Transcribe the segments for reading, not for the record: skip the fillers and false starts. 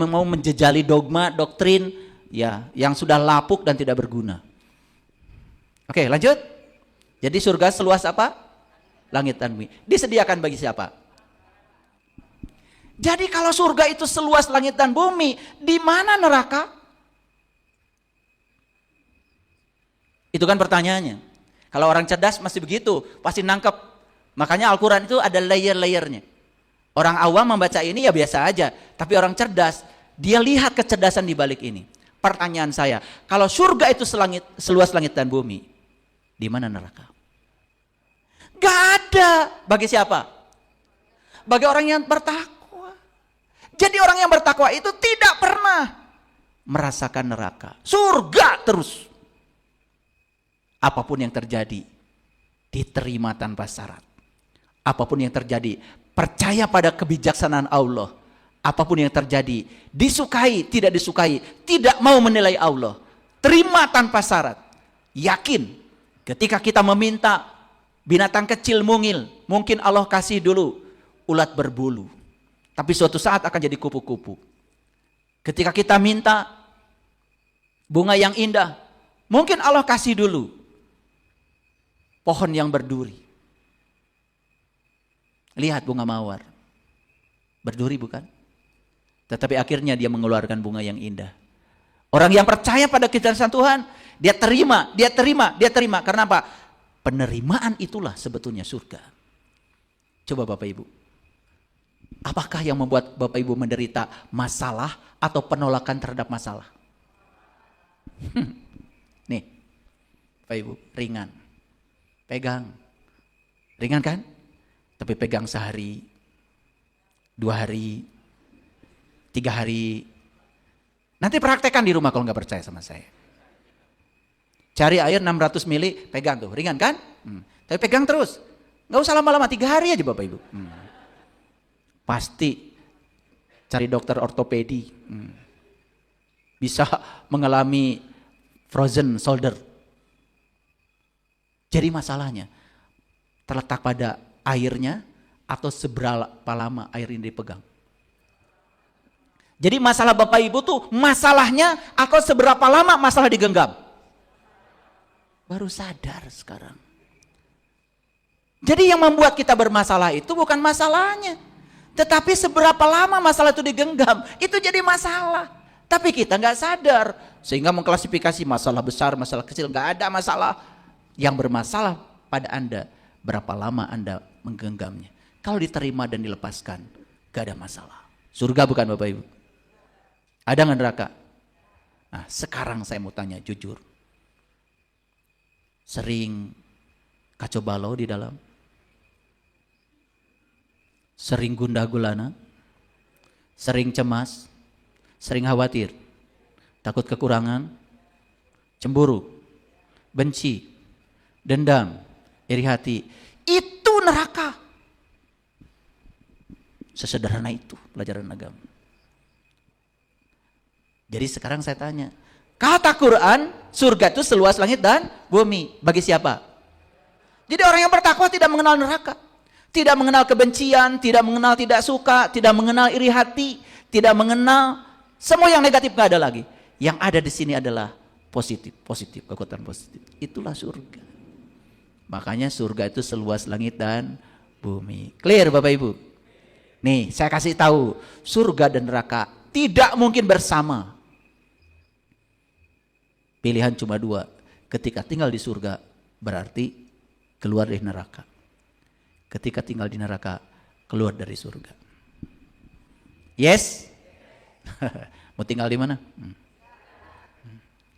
mau menjejali dogma, doktrin ya yang sudah lapuk dan tidak berguna. Oke, lanjut. Jadi surga seluas apa? Langit dan bumi. Disediakan bagi siapa? Jadi kalau surga itu seluas langit dan bumi, di mana neraka? Itu kan pertanyaannya. Kalau orang cerdas masih begitu, pasti nangkep. Makanya Al-Quran itu ada layer-layernya. Orang awam membaca ini ya biasa aja. Tapi orang cerdas, dia lihat kecerdasan di balik ini. Pertanyaan saya, kalau surga itu seluas langit dan bumi, di mana neraka? Gak ada. Bagi siapa? Bagi orang yang bertakwa. Jadi orang yang bertakwa itu tidak pernah merasakan neraka. Surga terus. Apapun yang terjadi, diterima tanpa syarat. Apapun yang terjadi, percaya pada kebijaksanaan Allah. Apapun yang terjadi, disukai, tidak disukai, tidak mau menilai Allah. Terima tanpa syarat. Yakin, ketika kita meminta binatang kecil mungil, mungkin Allah kasih dulu ulat berbulu. Tapi suatu saat akan jadi kupu-kupu. Ketika kita minta bunga yang indah, mungkin Allah kasih dulu pohon yang berduri. Lihat bunga mawar. Berduri bukan? Tetapi akhirnya dia mengeluarkan bunga yang indah. Orang yang percaya pada kecerdasan Tuhan, dia terima, dia terima, dia terima. Karena apa? Penerimaan itulah sebetulnya surga. Coba Bapak Ibu. Apakah yang membuat Bapak Ibu menderita masalah atau penolakan terhadap masalah? Nih, Bapak Ibu, ringan. Pegang. Ringan kan? Tapi pegang sehari, 2 hari, 3 hari. Nanti praktekkan di rumah kalau nggak percaya sama saya. Cari air 600 mili, pegang tuh, ringan kan? Tapi pegang terus. Nggak usah lama-lama, 3 hari aja Bapak Ibu. Pasti cari dokter ortopedi. Bisa mengalami frozen shoulder. Jadi masalahnya terletak pada airnya atau seberapa lama air ini dipegang. Jadi masalah Bapak Ibu tuh masalahnya atau seberapa lama masalah digenggam. Baru sadar sekarang. Jadi yang membuat kita bermasalah itu bukan masalahnya. Tetapi seberapa lama masalah itu digenggam, itu jadi masalah. Tapi kita nggak sadar. Sehingga mengklasifikasi masalah besar, masalah kecil, nggak ada masalah. Yang bermasalah pada Anda, berapa lama Anda menggenggamnya. Kalau diterima dan dilepaskan, gak ada masalah. Surga bukan Bapak Ibu? Ada nggak neraka? Nah sekarang saya mau tanya jujur. Sering kacau balau di dalam? Sering gundah gulana? Sering cemas? Sering khawatir? Takut kekurangan? Cemburu? Benci? Dendam, iri hati, itu neraka. Sesederhana itu pelajaran agama. Jadi sekarang saya tanya, kata Quran, surga itu seluas langit dan bumi. Bagi siapa? Jadi orang yang bertakwa tidak mengenal neraka. Tidak mengenal kebencian, tidak mengenal tidak suka, tidak mengenal iri hati, tidak mengenal semua yang negatif, gak ada lagi. Yang ada di sini adalah positif, kekuatan positif. Itulah surga. Makanya surga itu seluas langit dan bumi. Clear Bapak Ibu? Nih saya kasih tahu, surga dan neraka tidak mungkin bersama. Pilihan cuma 2. Ketika tinggal di surga berarti keluar dari neraka. Ketika tinggal di neraka keluar dari surga. Yes? Mau tinggal di mana?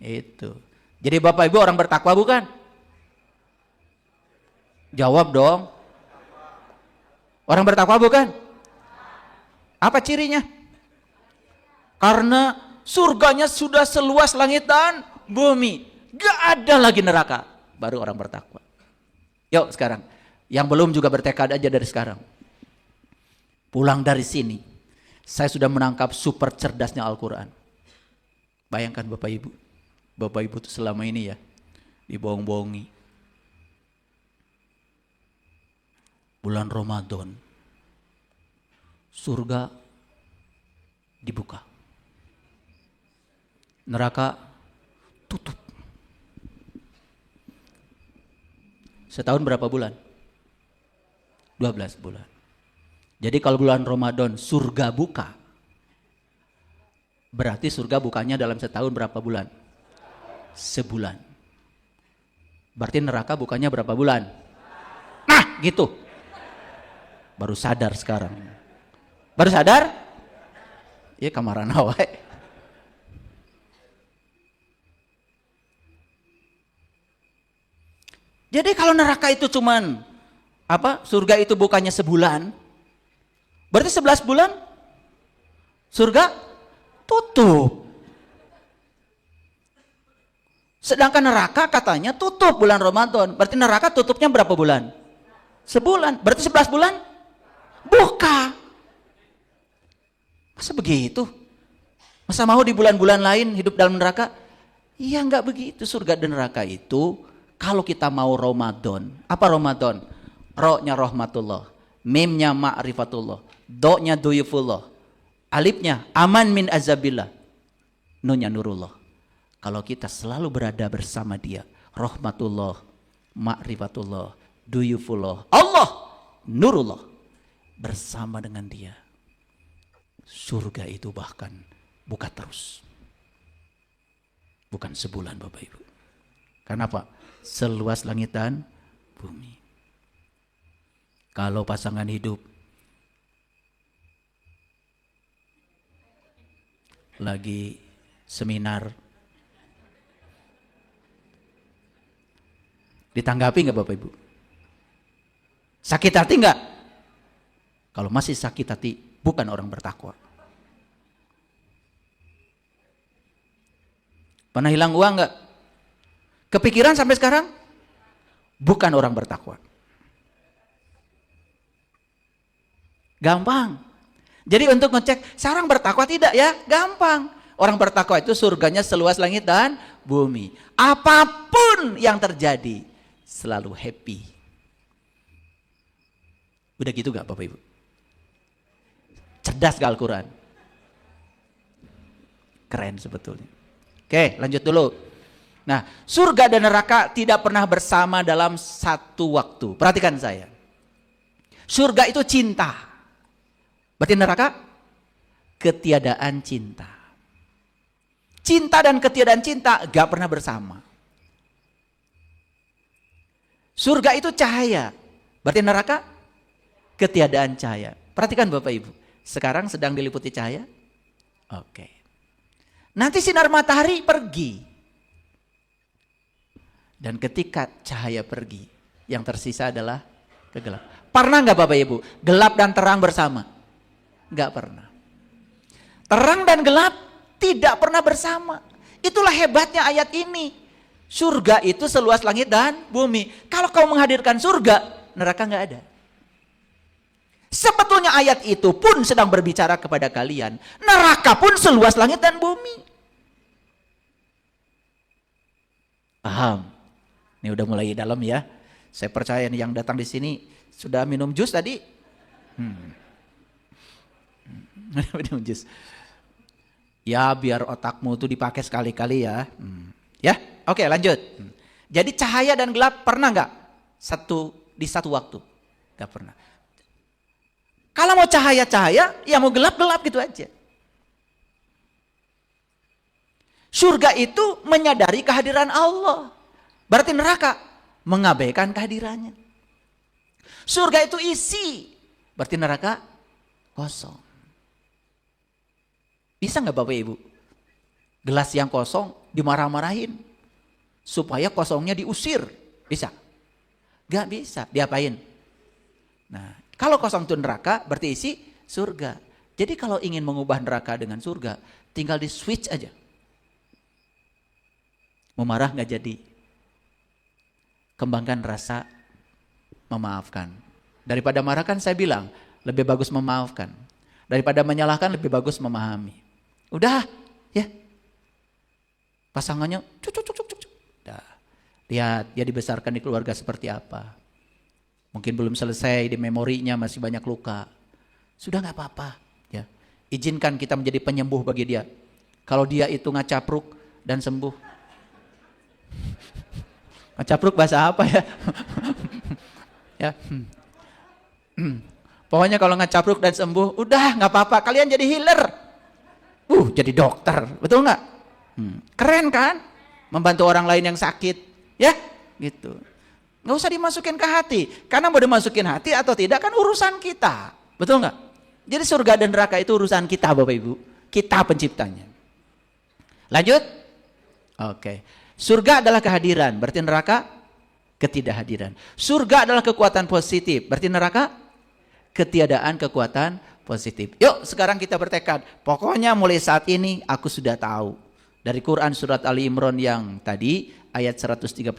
Itu. Jadi Bapak Ibu orang bertakwa bukan? Jawab dong. Orang bertakwa bukan? Apa cirinya? Karena surganya sudah seluas langit dan bumi. Gak ada lagi neraka. Baru orang bertakwa. Yuk sekarang. Yang belum juga bertekad aja dari sekarang. Pulang dari sini. Saya sudah menangkap super cerdasnya Al-Quran. Bayangkan Bapak Ibu. Bapak Ibu tuh selama ini ya. Dibohong-bohongi. Bulan Ramadan, surga dibuka. neraka tutup. Setahun berapa bulan? 12 bulan. Jadi kalau bulan Ramadan surga buka, berarti surga bukanya dalam setahun berapa bulan? Sebulan. Berarti neraka bukanya berapa bulan? Nah gitu. Baru sadar sekarang. Baru sadar? Ya kamaran awak. Jadi kalau neraka itu cuman surga itu bukannya sebulan, berarti 11 bulan surga tutup. Sedangkan neraka katanya tutup bulan Ramadan, berarti neraka tutupnya berapa bulan? Sebulan, berarti 11 bulan buka. Masa begitu? Masa mau di bulan-bulan lain hidup dalam neraka? Iya enggak begitu. Surga dan neraka itu kalau kita mau Ramadan, apa Ramadan? Ro-nya rahmatullah, mim-nya ma'rifatullah, do-nya duyufullah, alifnya aman min azabillah, nun-nya nurullah. Kalau kita selalu berada bersama dia, rahmatullah, ma'rifatullah, duyufullah, Allah, nurullah, bersama dengan dia, surga itu bahkan buka terus. Bukan sebulan Bapak Ibu. Kenapa? Seluas langit dan bumi. Kalau pasangan hidup lagi seminar, ditanggapi nggak Bapak Ibu? Sakit hati nggak? Kalau masih sakit hati, bukan orang bertakwa. Pernah hilang uang nggak? Kepikiran sampai sekarang? Bukan orang bertakwa. Gampang. Jadi untuk ngecek, seorang bertakwa tidak ya? Gampang. Orang bertakwa itu surganya seluas langit dan bumi. Apapun yang terjadi, selalu happy. Udah gitu gak Bapak Ibu? Cerdas gak Al-Quran? Keren sebetulnya. Oke, lanjut dulu. Nah, surga dan neraka tidak pernah bersama dalam satu waktu. Perhatikan saya. Surga itu cinta. Berarti neraka ketiadaan cinta. Cinta dan ketiadaan cinta gak pernah bersama. Surga itu cahaya. Berarti neraka ketiadaan cahaya. Perhatikan Bapak Ibu. Sekarang sedang diliputi cahaya. Oke. Nanti sinar matahari pergi. Dan ketika cahaya pergi, yang tersisa adalah kegelapan. Pernah nggak Bapak Ibu? Gelap dan terang bersama? Nggak pernah. Terang dan gelap tidak pernah bersama. Itulah hebatnya ayat ini. Surga itu seluas langit dan bumi. Kalau kau menghadirkan surga, neraka nggak ada. Sebetulnya ayat itu pun sedang berbicara kepada kalian. Neraka pun seluas langit dan bumi. Paham? Ini udah mulai dalam ya. Saya percaya nih yang datang di sini sudah minum jus tadi. Minum jus. Ya biar otakmu tuh dipakai sekali-kali ya. Ya, oke lanjut. Jadi cahaya dan gelap pernah nggak di satu waktu? Nggak pernah. Kalau mau cahaya-cahaya, ya mau gelap-gelap gitu aja. Surga itu menyadari kehadiran Allah. Berarti neraka mengabaikan kehadirannya. Surga itu isi. Berarti neraka kosong. Bisa nggak Bapak Ibu? Gelas yang kosong dimarah-marahin. Supaya kosongnya diusir. Bisa? Gak bisa. Diapain? Nah, kalau kosong itu neraka berarti isi surga. Jadi kalau ingin mengubah neraka dengan surga, tinggal di switch aja. Memarah gak jadi. Kembangkan rasa memaafkan. Daripada marah kan saya bilang, lebih bagus memaafkan. Daripada menyalahkan lebih bagus memahami. Udah ya. Pasangannya cuk. Dah. Lihat dia dibesarkan di keluarga seperti apa. Mungkin belum selesai di memorinya masih banyak luka. Sudah gak apa-apa ya. Izinkan kita menjadi penyembuh bagi dia. Kalau dia itu ngacapruk, dan sembuh. Ngecapruk bahasa apa ya? Ya. Pokoknya kalau ngecapruk dan sembuh, udah nggak apa-apa, kalian jadi healer. Jadi dokter, betul nggak? Keren kan? Membantu orang lain yang sakit, ya, gitu. Nggak usah dimasukin ke hati, karena mau dimasukin hati atau tidak kan urusan kita, betul nggak? Jadi surga dan neraka itu urusan kita, Bapak Ibu, kita penciptanya. Lanjut, oke. Surga adalah kehadiran, berarti neraka ketidakhadiran. Surga adalah kekuatan positif, berarti neraka ketiadaan kekuatan positif. Yuk sekarang kita bertekad, pokoknya mulai saat ini aku sudah tahu. Dari Quran surat Ali Imran yang tadi ayat 133,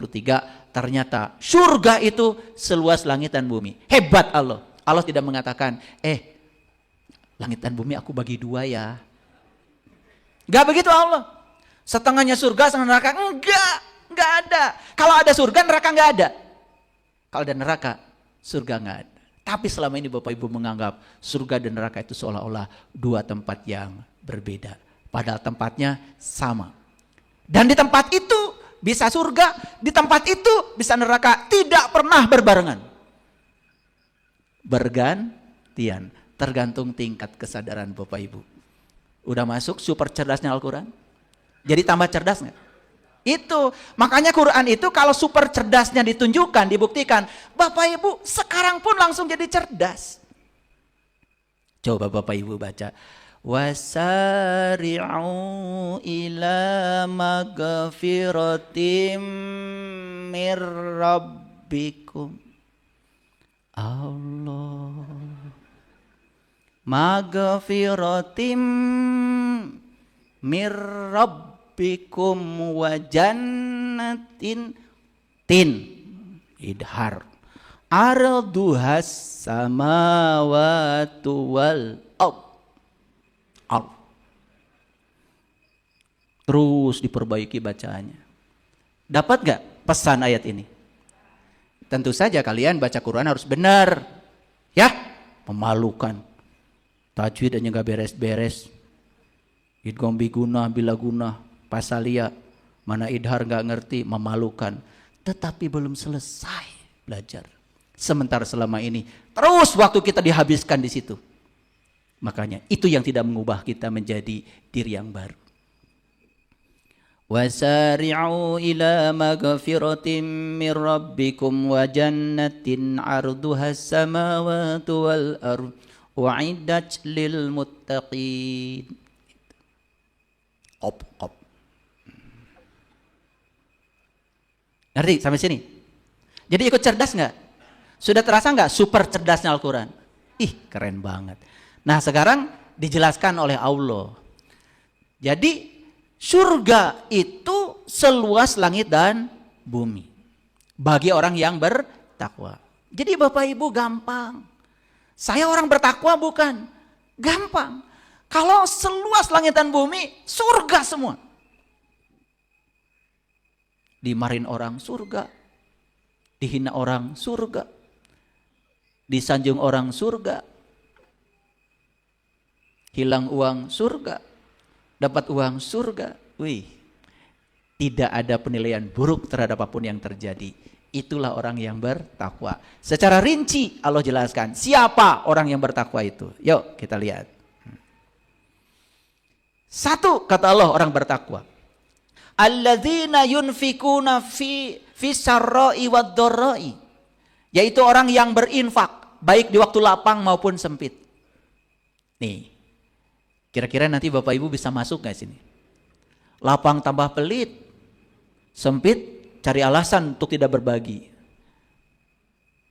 ternyata surga itu seluas langit dan bumi. Hebat Allah. Allah tidak mengatakan, langit dan bumi aku bagi dua ya. Enggak begitu Allah. Setengahnya surga, setengah neraka. Enggak ada. Kalau ada surga, neraka enggak ada. Kalau ada neraka, surga enggak ada. Tapi selama ini Bapak Ibu menganggap surga dan neraka itu seolah-olah dua tempat yang berbeda. Padahal tempatnya sama. Dan di tempat itu bisa surga, di tempat itu bisa neraka. Tidak pernah berbarengan. Bergantian. Tergantung tingkat kesadaran Bapak Ibu. Udah masuk super cerdasnya Al-Quran? Jadi tambah cerdas nggak? Itu makanya Quran itu kalau super cerdasnya ditunjukkan, dibuktikan, Bapak Ibu sekarang pun langsung jadi cerdas. Coba Bapak Ibu baca, wasari'u ila magfiratim mir rabbikum. Allah magfiratim mir rabbikum wa jannatin idhar arduhas samawatu wal ard. Terus diperbaiki bacaannya. Dapat gak pesan ayat ini? Tentu saja kalian baca Quran harus benar. Ya, memalukan. Tajwidnya gak beres-beres. Idgham biguna bila guna pasalia, mana idhar gak ngerti, memalukan. Tetapi belum selesai belajar. Sementara selama ini terus waktu kita dihabiskan di situ. Makanya itu yang tidak mengubah kita menjadi diri yang baru. Wasari'u ila magfiratin mir rabbikum wa jannatin 'arduhas samawati wal ardh wa'iddat lil muttaqin. Op. Ngerti sampai sini? Jadi ikut cerdas nggak? Sudah terasa nggak super cerdasnya Al-Quran? Keren banget. Nah sekarang dijelaskan oleh Allah. Jadi surga itu seluas langit dan bumi. Bagi orang yang bertakwa. Jadi Bapak Ibu gampang. Saya orang bertakwa bukan? Gampang. Kalau seluas langit dan bumi, surga semua. Dimarahin orang, surga. Dihina orang, surga. Disanjung orang, surga. Hilang uang, surga. Dapat uang, surga. Tidak ada penilaian buruk terhadap apapun yang terjadi. Itulah orang yang bertakwa. Secara rinci Allah jelaskan, siapa orang yang bertakwa itu? Yuk kita lihat. Satu kata Allah orang bertakwa. Alladzina yunfikuna fi sarra'i wad dharra'i. Yaitu orang yang berinfak baik di waktu lapang maupun sempit. Nih. Kira-kira nanti Bapak Ibu bisa masuk gak sini? Lapang tambah pelit. Sempit cari alasan untuk tidak berbagi.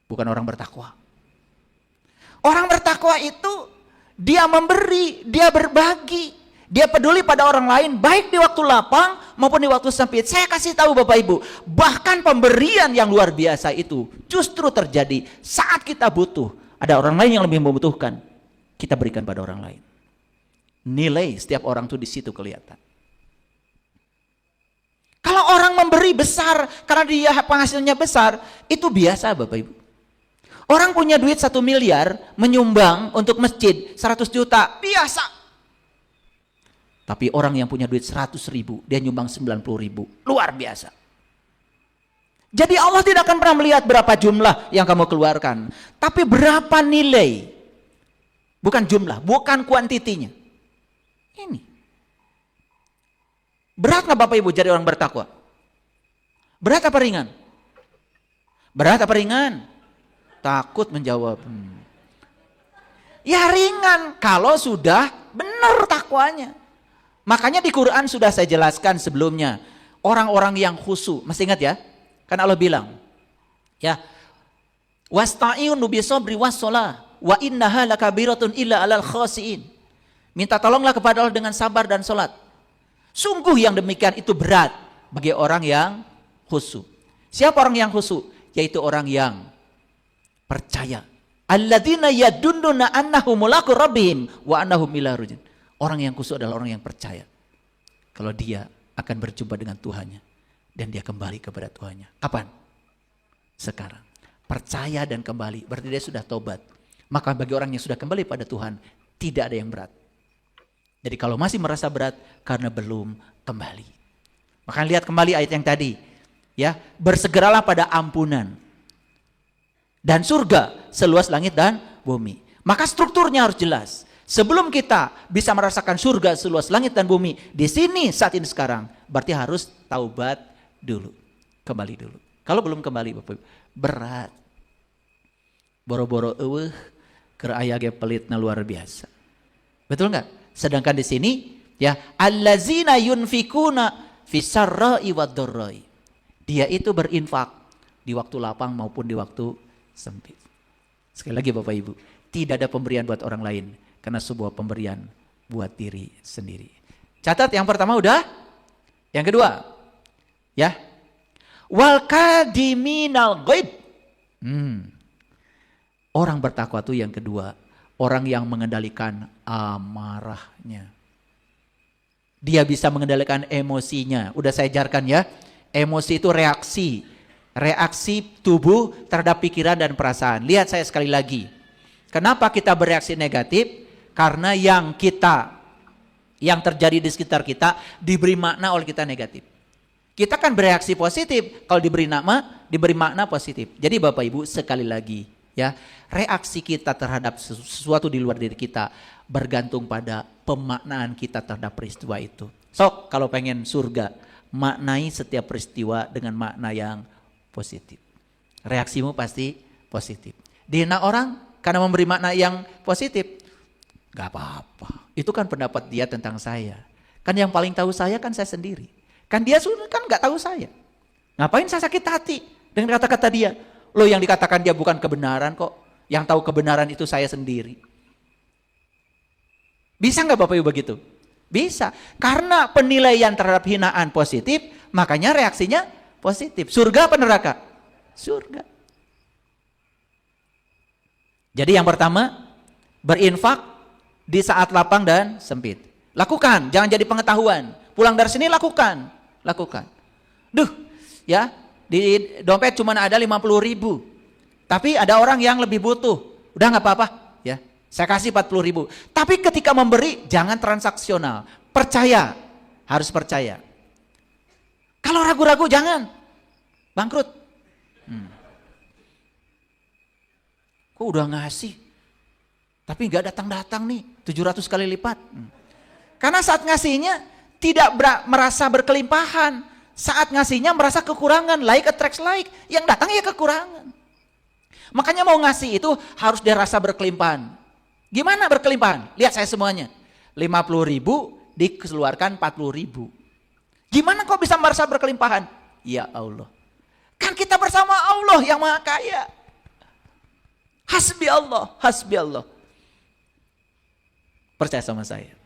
Bukan orang bertakwa. Orang bertakwa itu dia memberi, dia berbagi. Dia peduli pada orang lain baik di waktu lapang maupun di waktu sempit. Saya kasih tahu Bapak Ibu, bahkan pemberian yang luar biasa itu justru terjadi saat kita butuh. Ada orang lain yang lebih membutuhkan, kita berikan pada orang lain. Nilai setiap orang itu di situ kelihatan. Kalau orang memberi besar karena dia penghasilnya besar, itu biasa Bapak Ibu. Orang punya duit 1 miliar menyumbang untuk masjid 100 juta, biasa. Tapi orang yang punya duit 100.000, dia nyumbang 90.000. Luar biasa. Jadi Allah tidak akan pernah melihat berapa jumlah yang kamu keluarkan. Tapi berapa nilai. Bukan jumlah, bukan kuantitinya. Ini. Berat nggak Bapak Ibu jadi orang bertakwa? Berat apa ringan? Berat apa ringan? Takut menjawab. Ya ringan kalau sudah benar takwanya. Makanya di Quran sudah saya jelaskan sebelumnya. Orang-orang yang khusyuk, masih ingat ya? Kan Allah bilang, ya, wasta'inu bisobri wassalah wa innaha lakabiratun illa alal khasiin. Minta tolonglah kepada Allah dengan sabar dan sholat. Sungguh yang demikian itu berat bagi orang yang khusyuk. Siapa orang yang khusyuk? Yaitu orang yang percaya. Alladzina yadunnuna annahum mulaqu rabbihim wa annahum ilaihi raji'un. Orang yang khusyuk adalah orang yang percaya kalau dia akan berjumpa dengan Tuhannya dan dia kembali kepada Tuhannya. Kapan? Sekarang. Percaya dan kembali, berarti dia sudah tobat. Maka bagi orang yang sudah kembali pada Tuhan, tidak ada yang berat. Jadi kalau masih merasa berat karena belum kembali. Maka lihat kembali ayat yang tadi, ya, bersegeralah pada ampunan dan surga seluas langit dan bumi. Maka strukturnya harus jelas. Sebelum kita bisa merasakan surga seluas langit dan bumi, di sini saat ini sekarang, berarti harus taubat dulu, kembali dulu. Kalau belum kembali, Bapak Ibu, berat. Boro-boro keur aya ge pelitna luar biasa. Betul enggak? Sedangkan di sini ya, allazina yunfikuna fisarra'i wad-dharra'i. Dia itu berinfak di waktu lapang maupun di waktu sempit. Sekali lagi Bapak Ibu, tidak ada pemberian buat orang lain, karena sebuah pemberian buat diri sendiri. Catat yang pertama udah. Yang kedua, ya. Wal kadiminal ghaib. Orang bertakwa itu yang kedua, orang yang mengendalikan amarahnya. Dia bisa mengendalikan emosinya. Udah saya ajarkan ya. Emosi itu reaksi. Reaksi tubuh terhadap pikiran dan perasaan. Lihat saya sekali lagi. Kenapa kita bereaksi negatif? Karena yang terjadi di sekitar kita diberi makna oleh kita negatif. Kita kan bereaksi positif kalau diberi makna positif. Jadi Bapak Ibu sekali lagi ya, reaksi kita terhadap sesuatu di luar diri kita bergantung pada pemaknaan kita terhadap peristiwa itu. Sok kalau pengen surga, maknai setiap peristiwa dengan makna yang positif. Reaksimu pasti positif. Dihina orang karena memberi makna yang positif, gak apa-apa. Itu kan pendapat dia tentang saya. Kan yang paling tahu saya kan saya sendiri. Kan dia kan gak tahu saya. Ngapain saya sakit hati dengan kata-kata dia? Loh, yang dikatakan dia bukan kebenaran kok. Yang tahu kebenaran itu saya sendiri. Bisa gak Bapak Ibu begitu? Bisa. Karena penilaian terhadap hinaan positif, makanya reaksinya positif. Surga apa neraka? Surga. Jadi yang pertama, berinfak di saat lapang dan sempit. Lakukan, jangan jadi pengetahuan. Pulang dari sini lakukan. Duh, ya, di dompet cuma ada 50.000. Tapi ada orang yang lebih butuh. Udah gak apa-apa, ya. Saya kasih 40.000. Tapi ketika memberi, jangan transaksional. Percaya, harus percaya. Kalau ragu-ragu jangan. Bangkrut. Kok udah ngasih, tapi gak datang-datang nih, 700 kali lipat. Karena saat ngasihnya tidak merasa berkelimpahan. Saat ngasihnya merasa kekurangan, like attracts like. Yang datang ya kekurangan. Makanya mau ngasih itu harus dirasa berkelimpahan. Gimana berkelimpahan? Lihat saya semuanya. 50.000 dikeluarkan 40.000. Gimana kok bisa merasa berkelimpahan? Ya Allah. Kan kita bersama Allah yang Maha Kaya. Hasbi Allah, hasbi Allah. Percaya sama saya.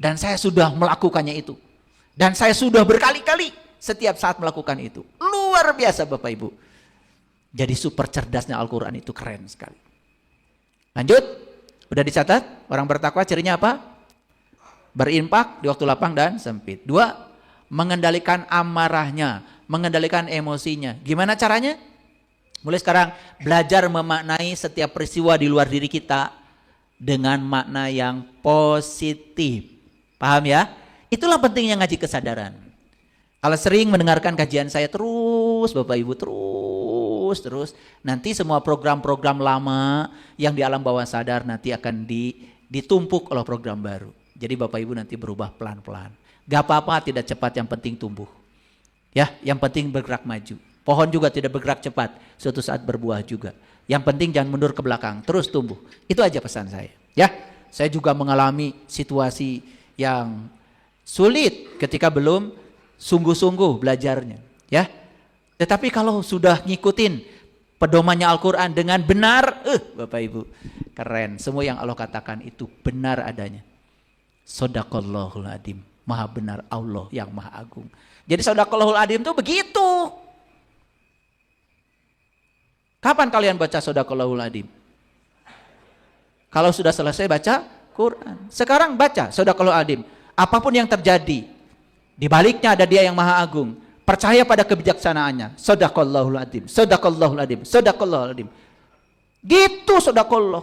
Dan saya sudah melakukannya itu. Dan saya sudah berkali-kali setiap saat melakukan itu. Luar biasa Bapak Ibu. Jadi super cerdasnya Al-Quran itu keren sekali. Lanjut. Udah dicatat? Orang bertakwa cirinya apa? Berinfak di waktu lapang dan sempit. 2. Mengendalikan amarahnya. Mengendalikan emosinya. Gimana caranya? Mulai sekarang belajar memaknai setiap peristiwa di luar diri kita dengan makna yang positif. Paham ya? Itulah pentingnya ngaji kesadaran. Kalau sering mendengarkan kajian saya terus, Bapak Ibu, terus, nanti semua program-program lama yang di alam bawah sadar nanti akan ditumpuk oleh program baru. Jadi Bapak Ibu nanti berubah pelan-pelan. Gak apa-apa, tidak cepat, yang penting tumbuh. Ya, yang penting bergerak maju. Pohon juga tidak bergerak cepat, suatu saat berbuah juga. Yang penting jangan mundur ke belakang, terus tumbuh. Itu aja pesan saya. Ya, saya juga mengalami situasi yang sulit ketika belum sungguh-sungguh belajarnya, ya. Tetapi kalau sudah ngikutin pedomannya Al-Quran dengan benar, Bapak Ibu, keren. Semua yang Allah katakan itu benar adanya. Shadaqallahul Adzim, maha benar Allah yang maha agung. Jadi Shadaqallahul Adzim itu begitu. Kapan kalian baca Shadaqallahul Adzim? Kalau sudah selesai baca Quran. Sekarang baca Shadaqallahul Adzim. Apapun yang terjadi, di baliknya ada Dia yang Maha Agung. Percaya pada kebijaksanaannya. Shadaqallahul Adzim, Shadaqallahul Adzim, Shadaqallahul Adzim. Gitu Shadaqallah.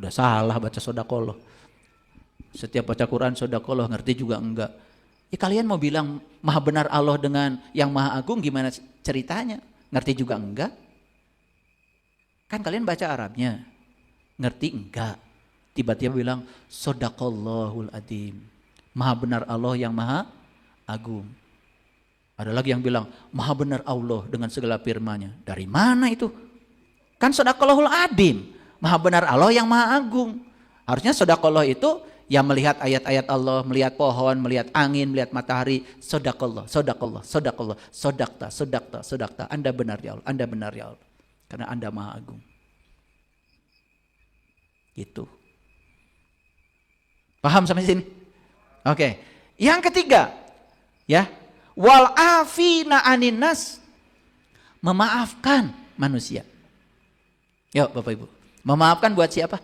Udah salah baca Shadaqallah. Setiap baca Quran Shadaqallah, ngerti juga enggak. Ya kalian mau bilang Maha benar Allah dengan yang Maha Agung, gimana ceritanya? Ngerti juga enggak? Kan kalian baca Arabnya. Ngerti enggak? Tiba-tiba bilang Shadaqallahul Adzim, maha benar Allah yang maha agung. Ada lagi yang bilang maha benar Allah dengan segala firman-Nya. Dari mana itu? Kan Shadaqallahul Adzim, maha benar Allah yang maha agung. Harusnya Shadaqallah itu yang melihat ayat-ayat Allah, melihat pohon, melihat angin, melihat matahari. Shadaqallah, Shadaqallah, Shadaqallah, Shadaqta, Shadaqta, Shadaqta. Anda benar ya Allah, Anda benar ya Allah. Karena Anda maha agung. Gitu. Paham sampai sini? Oke. Yang ketiga, ya, wal afina anin nas, memaafkan manusia. Yuk Bapak Ibu, memaafkan buat siapa?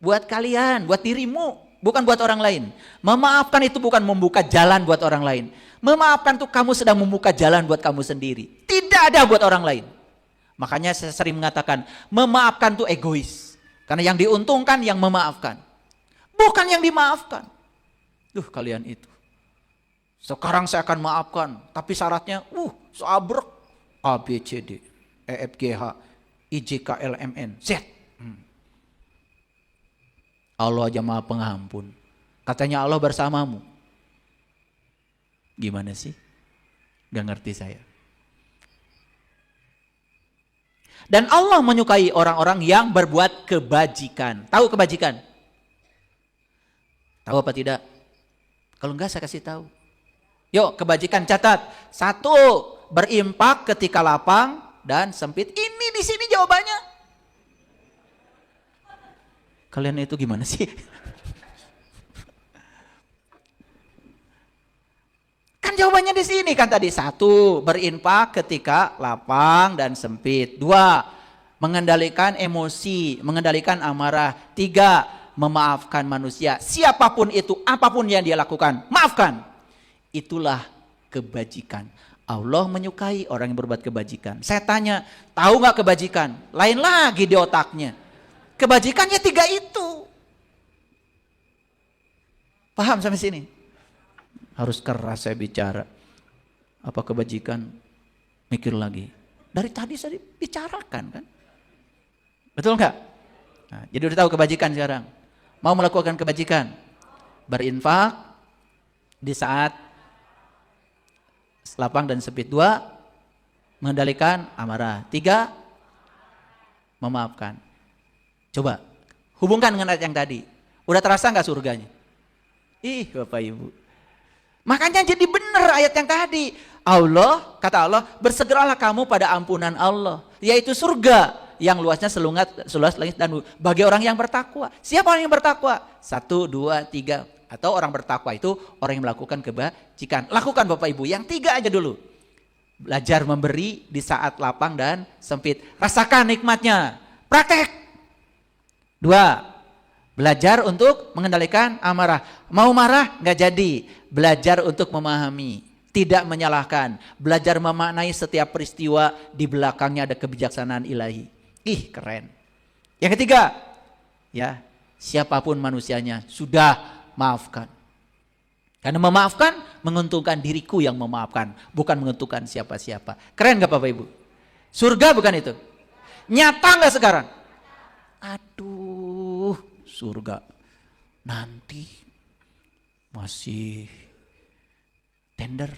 Buat kalian, buat dirimu, bukan buat orang lain. Memaafkan itu bukan membuka jalan buat orang lain. Memaafkan itu kamu sedang membuka jalan buat kamu sendiri. Tidak ada buat orang lain. Makanya saya sering mengatakan, memaafkan itu egois. Karena yang diuntungkan yang memaafkan, bukan yang dimaafkan. Kalian itu. Sekarang saya akan maafkan, tapi syaratnya sabrek A B C D E F G H I J K L M N Z. Allah aja Maha Pengampun. Katanya Allah bersamamu. Gimana sih? Gak ngerti saya. Dan Allah menyukai orang-orang yang berbuat kebajikan. Tahu kebajikan? Tahu apa tidak? Kalau enggak saya kasih tahu. Yuk, kebajikan catat. 1, berimpak ketika lapang dan sempit. Ini di sini jawabannya. Kalian itu gimana sih? Kan jawabannya di sini kan tadi. 1, berinfak ketika lapang dan sempit. 2, mengendalikan emosi, mengendalikan amarah. 3, memaafkan manusia. Siapapun itu, apapun yang dia lakukan, maafkan. Itulah kebajikan. Allah menyukai orang yang berbuat kebajikan. Saya tanya, tahu nggak kebajikan? Lain lagi di otaknya. Kebajikannya 3 itu. Paham sampai sini? Harus keras saya bicara. Apa kebajikan? Mikir lagi. Dari tadi saya bicarakan kan? Betul nggak? Nah, jadi udah tahu kebajikan sekarang. Mau melakukan kebajikan? Berinfak di saat lapang dan sempit. 2, mengendalikan amarah. 3, memaafkan. Coba hubungkan dengan ayat yang tadi. Udah terasa nggak surganya? Bapak Ibu. Makanya jadi benar ayat yang tadi. Allah, kata Allah, bersegeralah kamu pada ampunan Allah, yaitu surga yang luasnya seluas langit dan bumi bagi orang yang bertakwa. Siapa orang yang bertakwa? 1, 2, 3. Atau orang bertakwa itu orang yang melakukan kebajikan. Lakukan Bapak Ibu. Yang 3 aja dulu. Belajar memberi di saat lapang dan sempit. Rasakan nikmatnya. Praktek. 2, belajar untuk mengendalikan amarah. Mau marah? Nggak jadi. Belajar untuk memahami, tidak menyalahkan. Belajar memaknai setiap peristiwa di belakangnya ada kebijaksanaan ilahi. Keren. Yang ketiga, ya, siapapun manusianya, sudah maafkan. Karena memaafkan menguntungkan diriku yang memaafkan, bukan menguntungkan siapa-siapa. Keren gak Bapak Ibu? Surga bukan itu? Nyata gak sekarang? Aduh, surga nanti masih tender.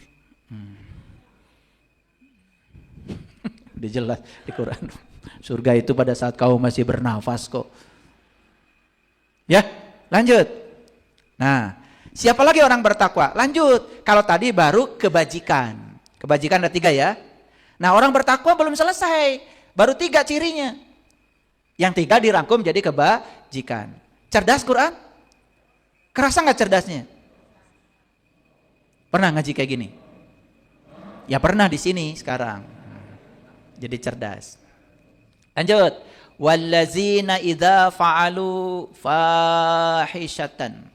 Udah jelas di Quran. Surga itu pada saat kau masih bernafas kok. Ya, lanjut. Nah, siapa lagi orang bertakwa? Lanjut. Kalau tadi baru kebajikan. Kebajikan ada 3 ya. Nah, orang bertakwa belum selesai. Baru 3 cirinya. Yang 3 dirangkum jadi kebajikan. Cerdas Quran? Kerasa gak cerdasnya? Pernah ngaji kayak gini? Ya pernah di sini sekarang. Jadi cerdas. Lanjut. Wallazina idza fa'alu fahishatan.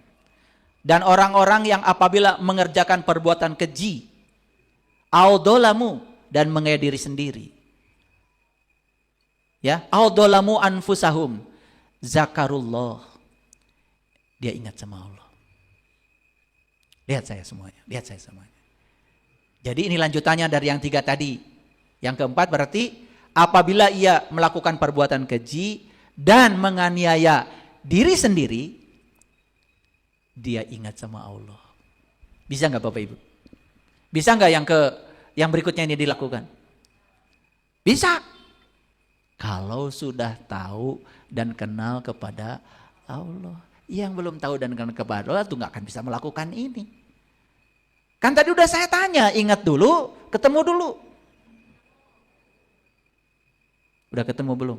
Dan orang-orang yang apabila mengerjakan perbuatan keji, audolamu, dan menganiaya diri sendiri. Ya, audolamu anfusahum, zakarullah. Dia ingat sama Allah. Lihat saya semuanya. Jadi ini lanjutannya dari yang 3 tadi. Yang keempat berarti apabila ia melakukan perbuatan keji dan menganiaya diri sendiri, dia ingat sama Allah. Bisa nggak Bapak Ibu? Bisa nggak yang berikutnya ini dilakukan? Bisa. Kalau sudah tahu dan kenal kepada Allah. Yang belum tahu dan kenal kepada Allah itu nggak akan bisa melakukan ini. Kan tadi udah saya tanya, ingat dulu, ketemu dulu. Udah ketemu belum?